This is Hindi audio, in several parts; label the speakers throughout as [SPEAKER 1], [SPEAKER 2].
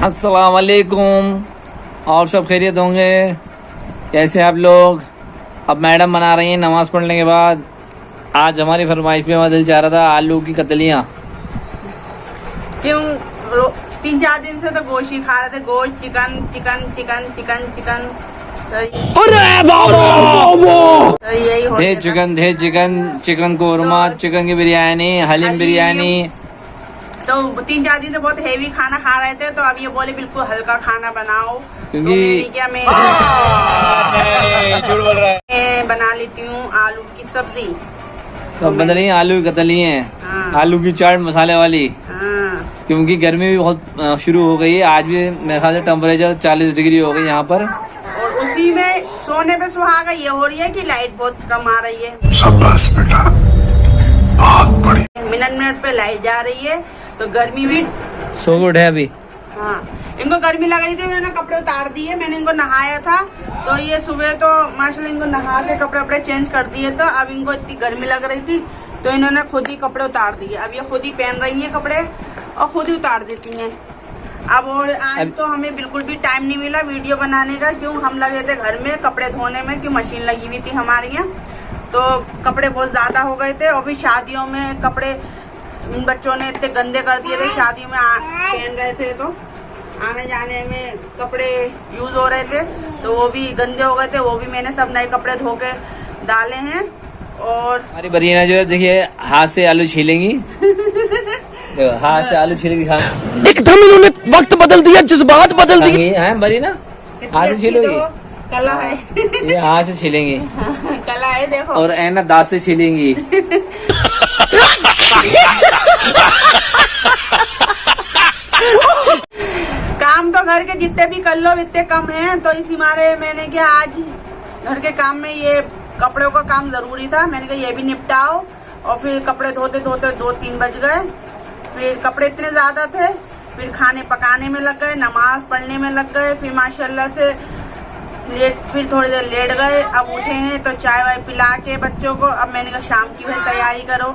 [SPEAKER 1] अस्सलाम वालेकुम। और सब खैरियत होंगे? कैसे आप लोग? अब मैडम बना रही हैं नमाज़ पढ़ने के बाद। आज हमारी फरमाइश पे हमारा दिल चाह रहा था आलू की कतलियाँ।
[SPEAKER 2] क्यों 3-4 दिन से तो गोश्त ही खा रहे थे, गोश्त, chicken chicken chicken chicken chicken.
[SPEAKER 1] थे चिकन चिकन कोरमा, चिकन की बिरयानी, हलीम बिरयानी।
[SPEAKER 2] तो 3-4 दिन से बहुत हेवी खाना खा रहे थे, तो अब ये बोले बिल्कुल हल्का खाना बनाओ।
[SPEAKER 1] क्योंकि
[SPEAKER 2] मैं बना लेती हूँ आलू की सब्जी।
[SPEAKER 1] तो बन रही हैं आलू की कतलियाँ हैं।
[SPEAKER 2] हाँ।
[SPEAKER 1] आलू की चाट मसाले वाली।
[SPEAKER 2] हाँ।
[SPEAKER 1] क्योंकि गर्मी भी बहुत शुरू हो गई है। आज भी मेरे ख्याल से टेम्परेचर 40 डिग्री हो गई यहाँ पर।
[SPEAKER 2] और उसी में सोने पे सुहागा ये हो रही है कि लाइट बहुत कम आ रही है।
[SPEAKER 3] शाबाश बेटा, बहुत बढ़िया।
[SPEAKER 2] मिनट पे लाइट जा रही है, तो गर्मी भी
[SPEAKER 1] सो गुड है अभी।
[SPEAKER 2] हाँ, इनको गर्मी लग रही थी, इन्होंने कपड़े उतार दिए। मैंने इनको नहाया था, तो ये सुबह तो माशाल्लाह इनको नहा के कपड़े चेंज कर दिए। तो अब इनको इतनी गर्मी लग रही थी, तो इन्होंने खुद ही कपड़े उतार दिए। अब ये खुद ही पहन रही हैं कपड़े और खुद ही उतार देती हैं। अब और आज तो हमें बिल्कुल भी टाइम नहीं मिला वीडियो बनाने का, क्यों हम लगे थे घर में कपड़े धोने में, क्यों मशीन लगी हुई थी हमारे यहाँ। तो कपड़े बहुत ज़्यादा हो गए थे, और फिर शादियों में कपड़े बच्चों ने इतने गंदे कर दिए थे। शादियों में पहन रहे थे, तो आने जाने में कपड़े यूज हो रहे थे, तो वो भी गंदे हो गए थे। वो भी मैंने सब नए कपड़े धो के डाले हैं। और
[SPEAKER 1] हमारी बरीना जो है देखिए हाथ से आलू छीलेंगी। देखो हाथ से आलू छीलेंगी।
[SPEAKER 4] एकदम इन्होंने वक्त बदल दिया, जज्बात बदल दिए।
[SPEAKER 1] हैं बरीना? हाथ से छीलोगी?
[SPEAKER 2] कला है।
[SPEAKER 1] ये हाथ से छीलेंगी।
[SPEAKER 2] कला है, देखो।
[SPEAKER 1] और ऐना दांत से छीलेंगी।
[SPEAKER 2] काम तो घर के जितने भी कर लो इतने कम हैं, तो इसी मारे मैंने क्या आज घर के काम में ये कपड़ों का काम जरूरी था। मैंने कहा ये भी निपटाओ। और फिर कपड़े धोते धोते 2-3 बज गए। फिर कपड़े इतने ज्यादा थे, फिर खाने पकाने में लग गए, नमाज पढ़ने में लग गए। फिर माशाल्लाह से फिर थोड़ी देर लेट गए। अब उठे हैं तो चाय वाय पिला के बच्चों को, अब मैंने कहा शाम की फिर तैयारी करो।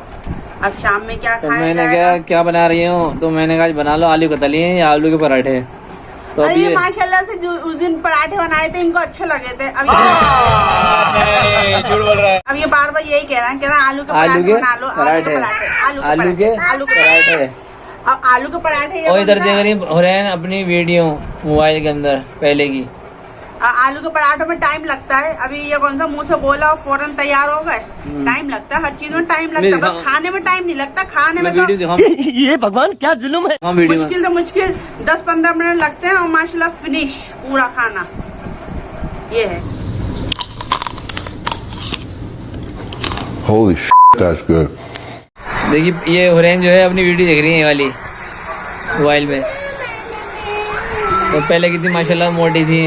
[SPEAKER 2] अब शाम में क्या
[SPEAKER 1] तो
[SPEAKER 2] खाया
[SPEAKER 1] मैंने क्या बना रही हूँ, तो मैंने कहा बना लो आलू कतलियाँ या आलू के पराठे। तो
[SPEAKER 2] अरे ये माशाल्लाह से जो उस दिन पराठे बनाए थे इनको अच्छे लगे थे। अब ये बार बार यही कह रहा है आलू के पराठे बना लो,
[SPEAKER 1] पराठे आलू के पराठे।
[SPEAKER 2] अब आलू के पराठे।
[SPEAKER 1] और इधर देख रही हो रहे हैं अपनी वीडियो मोबाइल के अंदर पहले की।
[SPEAKER 2] आलू के पराठों में टाइम लगता है। अभी ये कौन सा मुंह से बोला और फौरन तैयार हो गए। टाइम लगता है, हर चीज में टाइम लगता है, बस खाने में टाइम नहीं लगता। खाने में तो
[SPEAKER 4] ये भगवान क्या जुल्म है।
[SPEAKER 2] मुश्किल तो मुश्किल 10-15 मिनट लगते हैं, और माशाल्लाह फिनिश पूरा खाना ये है।
[SPEAKER 3] Holy shit, that's good.
[SPEAKER 1] देखिए ये हुरैन जो है अपनी वीडियो देख रही है ये वाली मोबाइल में। तो पहले कितनी माशाल्लाह मोटी थी,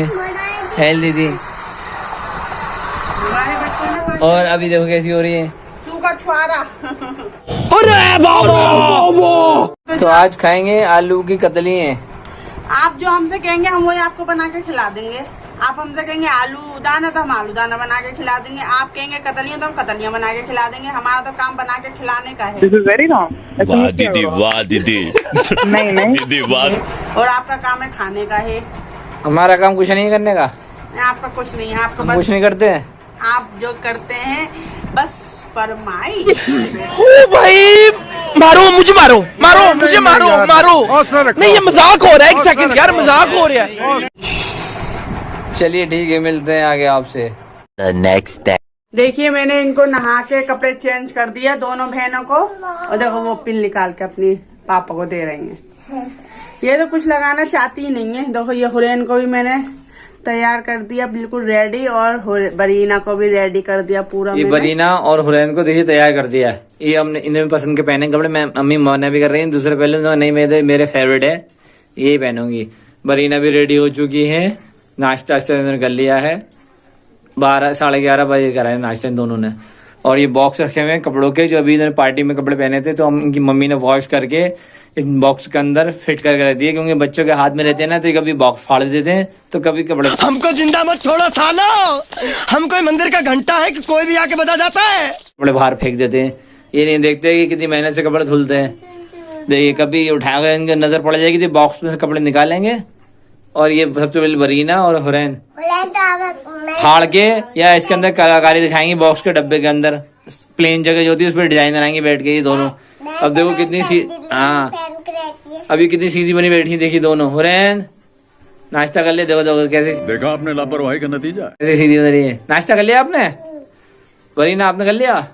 [SPEAKER 1] हेल्दी थी, और अभी देखो कैसी हो रही है,
[SPEAKER 2] सूखा छुआरा।
[SPEAKER 1] तो आज खाएंगे आलू की कतलियाँ।
[SPEAKER 2] आप जो हमसे कहेंगे हम वही आपको बना के खिला देंगे। आप हमसे कहेंगे आलू दाना, तो हम आलू दाना बना के खिला देंगे। आप कहेंगे कतलियाँ, तो हम कतलियाँ बना के खिला देंगे। हमारा तो काम बना के खिलाने का है।
[SPEAKER 5] This is very wrong.
[SPEAKER 6] वाह दीदी, वाह दीदी।
[SPEAKER 5] नहीं नहीं
[SPEAKER 6] दीदी वाह।
[SPEAKER 2] और आपका काम है खाने का है।
[SPEAKER 1] हमारा काम कुछ नहीं करने का।
[SPEAKER 2] आपका कुछ नहीं है, आपका
[SPEAKER 1] हम
[SPEAKER 2] बस
[SPEAKER 1] कुछ नहीं करते हैं।
[SPEAKER 2] आप जो करते हैं बस फरमाई।
[SPEAKER 4] ओ भाई मारो मुझे, मारो मारो मुझे, मारो मारो। नहीं ये मजाक हो रहा है, एक सेकंड यार, मजाक हो रहा है।
[SPEAKER 1] चलिए ठीक है, मिलते हैं आगे आपसे।
[SPEAKER 6] Next day.
[SPEAKER 2] देखिए मैंने इनको नहा के कपड़े चेंज कर दिया दोनों बहनों को। और देखो वो पिन निकाल के अपनी पापा को दे रही हैं। ये तो कुछ लगाना चाहती ही नहीं है। देखो ये हुरैन को भी मैंने तैयार कर दिया बिल्कुल रेडी, और बरीना को भी रेडी कर दिया पूरा।
[SPEAKER 1] ये बरीना और हुरैन को देखिए तैयार कर दिया है। ये हमने इन्हें पसंद के पहने कपड़े, मैं अम्मी मौना भी कर रही हैं। दूसरे पहले तो नहीं, मेरे फेवरेट है, यही पहनूंगी। बरीना भी रेडी हो चुकी है, नाश्ता कर लिया है। 12-11:30 बजे करा है नाश्ता इन दोनों ने। और ये बॉक्स रखे हुए हैं कपड़ों के, जो अभी इन्होंने पार्टी में कपड़े पहने थे, तो हम इनकी मम्मी ने वॉश करके इस बॉक्स के अंदर फिट करके रख दिए। क्योंकि बच्चों के हाथ में रहते हैं ना, तो कभी बॉक्स फाड़ देते हैं, तो कभी कपड़े।
[SPEAKER 4] हमको जिंदा मत छोड़ो सालो, हम कोई मंदिर का घंटा है कि कोई भी आके बजा जाता है।
[SPEAKER 1] कपड़े बाहर फेंक देते हैं। ये नहीं देखते कि कितनी मेहनत से कपड़े धुलते हैं। देखिए कभी उठाकर इनके नजर पड़ जाएगी तो बॉक्स में से कपड़े निकालेंगे और ये सबसे पहले बरीना और हुरैन फाड़ के या इसके अंदर कलाकारी दिखाएंगे बॉक्स के डब्बे के अंदर प्लेन जगह जो होती है उस पर डिजाइन बनाएंगे बैठ के ये दोनों। अब देखो कितनी हाँ अभी कितनी सीधी बनी बैठी देखी दोनों। हुरैन नाश्ता कर ले, देखो देखो कैसे
[SPEAKER 3] देखा आपने लापरवाही का नतीजा।
[SPEAKER 1] कैसे सीधी बन रही है। नाश्ता कर लिया आपने बरीना, आपने कर लिया?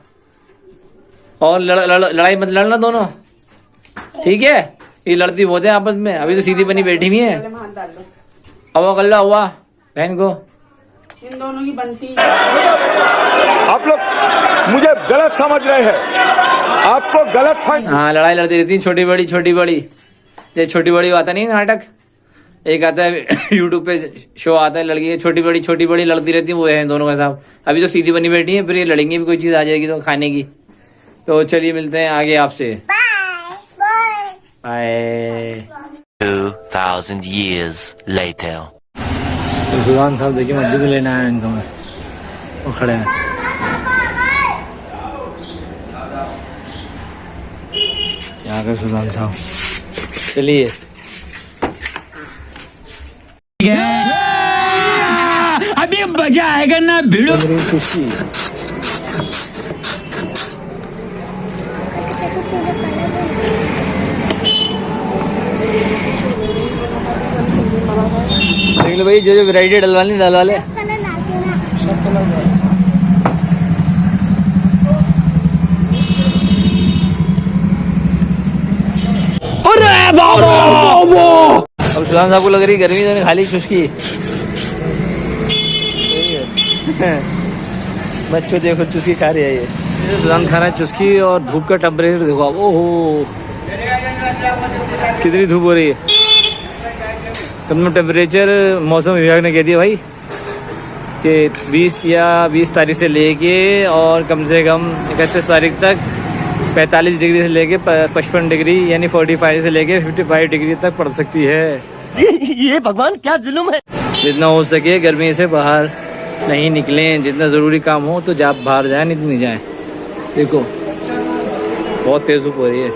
[SPEAKER 1] और लड़ाई मत लड़ना दोनों, ठीक है? ये लड़ती बहुत है आपस में, अभी तो सीधी बनी बैठी हुई है। हवा कर लो हुआ बहन को,
[SPEAKER 2] इन दोनों की बनती।
[SPEAKER 5] आप लोग मुझे गलत समझ रहे हैं, आपको गलत
[SPEAKER 1] हाँ लड़ाई लड़ती रहती है छोटी बड़ी। ये छोटी बड़ी आता नहीं है नाटक, एक आता है यूट्यूब पे शो आता है लड़की है छोटी बड़ी लड़ती रहती है, वो है दोनों के साथ। अभी तो सीधी बनी बैठी है, फिर ये लड़ेंगे भी, कोई चीज आ जाएगी तो खाने की। तो चलिए मिलते हैं आगे आपसे, बाय।
[SPEAKER 6] 2000 years later.
[SPEAKER 1] तो सुजान साहब देखिए मस्जिद में लेना है इनको, मैं वो खड़े हैं। क्या कर सुजान साहब, चलिए
[SPEAKER 4] अभी मजा आएगा ना भिड़ो।
[SPEAKER 1] देख लो भाई, जो वैरायटी डलवा ले। अब सुजान साहब को लग रही गर्मी, तो खाली चुस्की। बच्चों देखो चुस्की खा रही है ये सुजान खा रहा है चुस्की। और धूप का टेम्परेचर देखो, ओहो कितनी धूप हो रही है। कम टेम्परेचर मौसम विभाग ने कह दिया भाई कि 20 तारीख से लेके और कम से कम 31 तारीख तक 45 डिग्री से लेके 55 डिग्री यानी 45 से लेके 55 डिग्री तक पड़ सकती है।
[SPEAKER 4] ये भगवान क्या जुल्म है।
[SPEAKER 1] जितना हो सके गर्मी से बाहर नहीं निकलें, जितना ज़रूरी काम हो तो जब बाहर जाए, नहीं तो नहीं जाए। देखो बहुत तेज़ धूप हो रही है,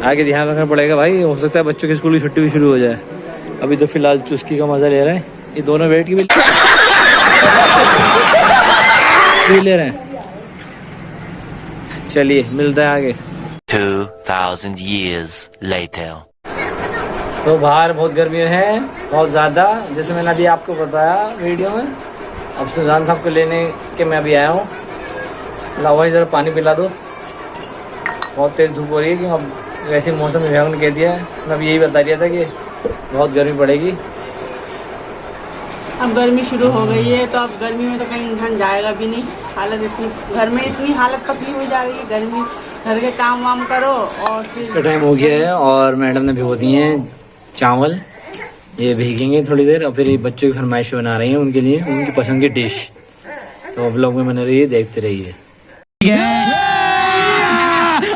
[SPEAKER 1] आगे ध्यान रखना पड़ेगा भाई, हो सकता है बच्चों की स्कूल की छुट्टी भी शुरू हो जाए। अभी तो फिलहाल चुस्की का मज़ा ले रहे हैं ये दोनों, बैठ के भी ले रहे हैं। चलिए मिलता है आगे।
[SPEAKER 6] 2000 years later.
[SPEAKER 1] तो बाहर बहुत गर्मी है, बहुत ज़्यादा, जैसे मैंने अभी आपको बताया वीडियो में। अब सुजान साहब को लेने के मैं अभी आया हूँ। लाओ भाई ज़रा पानी पिला दो, बहुत तेज़ धूप हो रही है। कि अब वैसे मौसम विभाग ने कह दिया है, मैं अभी यही बता दिया था कि बहुत गर्मी पड़ेगी।
[SPEAKER 2] अब गर्मी शुरू हो गई है, तो अब गर्मी में तो कहीं इंसान जाएगा भी नहीं। हालत इतनी घर में इतनी हालत पतली हो जा रही है, गर्मी घर के काम वाम करो और फिर।
[SPEAKER 1] टाइम हो गया है और मैडम ने भिगो दिए हैं चावल, ये भीगेंगे थोड़ी देर और फिर ये बच्चों की फरमाइश बना रही हैं उनके लिए, उनकी पसंद की डिश। तो व्लॉग में बना रही है, देखते रहिए।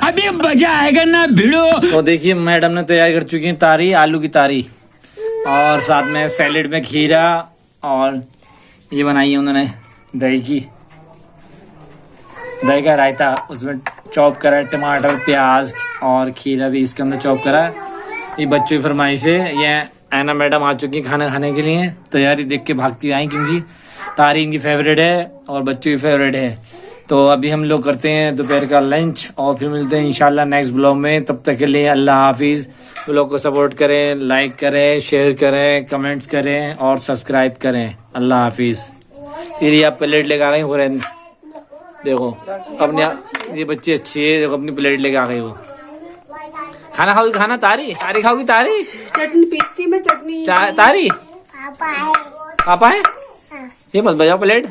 [SPEAKER 4] अभी मजा आएगा ना भिड़ो।
[SPEAKER 1] तो देखिए मैडम ने तैयार कर चुकी है तारी, आलू की तारी, और साथ में सैलेड में खीरा, और ये बनाई है उन्होंने दही का रायता, उसमें चॉप करा है टमाटर प्याज और खीरा भी इसके अंदर चॉप करा है। ये बच्चों की फरमाइश है। ये ऐना मैडम आ चुकी है खाना खाने के लिए, तैयारी देख के भागती आई क्योंकि तारी इनकी फेवरेट है और बच्चों की फेवरेट है। तो अभी हम लोग करते हैं दोपहर का लंच और फिर मिलते हैं इंशाल्लाह नेक्स्ट ब्लॉग में। तब तक के लिए अल्लाह हाफिज़। ब्लॉग को सपोर्ट करें, लाइक करें, शेयर करें, कमेंट्स करें और सब्सक्राइब करें। अल्लाह हाफिज़। फिर ये आप प्लेट लेकर आ गई हो रहे, देखो अपने ये बच्ची अच्छी है, देखो अपनी प्लेट लेके आ गई वो। खाना खाओगी, खाना तारी खाओगी, तारी
[SPEAKER 2] चटनी पीसती में चटनी
[SPEAKER 1] तारी पापा है, ये मत बजाओ प्लेट।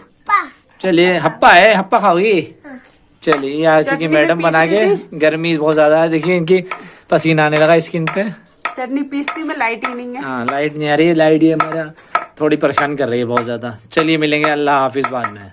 [SPEAKER 1] चलिए हप्पा है, हप्पा खाओगी। चलिए ये आ चुकी मैडम बना के, गर्मी बहुत ज्यादा है, देखिए इनकी पसीना आने लगा स्किन पे।
[SPEAKER 2] चटनी पीसती में लाइट ही नहीं है।
[SPEAKER 1] हाँ लाइट नहीं आ रही है, लाइट ये हमारा थोड़ी परेशान कर रही है बहुत ज्यादा। चलिए मिलेंगे, अल्लाह हाफिज बाद में।